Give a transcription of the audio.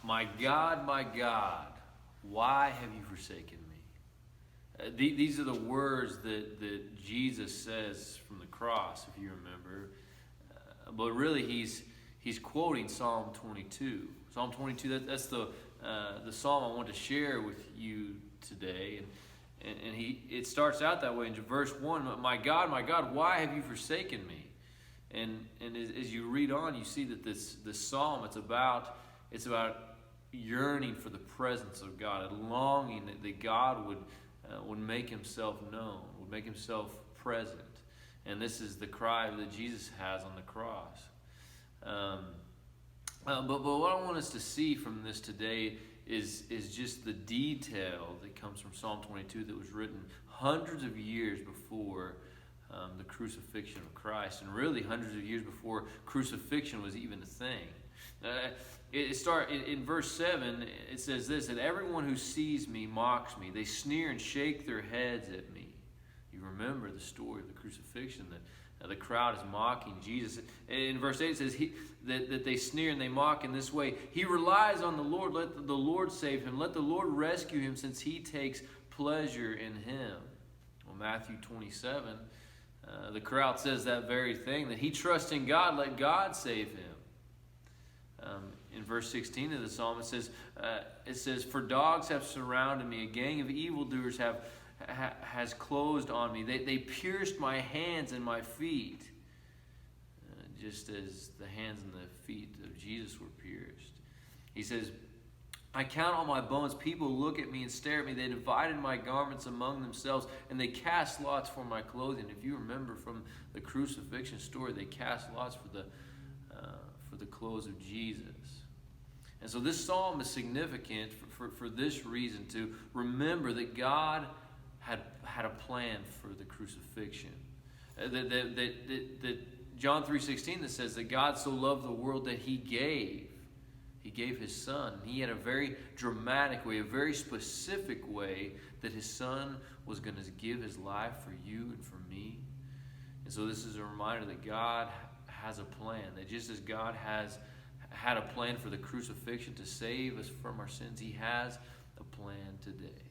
my God, why have you forsaken me? These are the words that Jesus says from the cross, if you remember. But really, he's quoting Psalm 22. Psalm 22, that's the psalm I want to share with you today. And it starts out that way in verse 1, my God, why have you forsaken me? And as you read on, you see that this psalm, it's about yearning for the presence of God, and longing that God would make himself known, would make himself present. And this is the cry that Jesus has on the cross. But what I want us to see from this today is just the detail that comes from Psalm 22 that was written hundreds of years before the crucifixion of Christ, and really hundreds of years before crucifixion was even a thing. In verse 7, it says this, that everyone who sees me mocks me. They sneer and shake their heads at me. You remember the story of the crucifixion, that the crowd is mocking Jesus. In verse 8 it says that they sneer and they mock in this way. He relies on the Lord. Let the Lord save him. Let the Lord rescue him, since he takes pleasure in him. Well, Matthew 27, the crowd says that very thing, that he trusts in God. Let God save him. In verse 16 of the psalm, it says, for dogs have surrounded me. A gang of evildoers has closed on me. They pierced my hands and my feet, just as the hands and the feet of Jesus were pierced. He says, I count all my bones. People look at me and stare at me. They divided my garments among themselves, and they cast lots for my clothing. If you remember from the crucifixion story, they cast lots for the clothes of Jesus. And so this psalm is significant for this reason, to remember that God had a plan for the crucifixion. That John 3:16 that says that God so loved the world that he gave his son. He had a very dramatic way, a very specific way that his son was going to give his life for you and for me. And so this is a reminder that God has a plan, that just as God has had a plan for the crucifixion to save us from our sins, he has a plan today.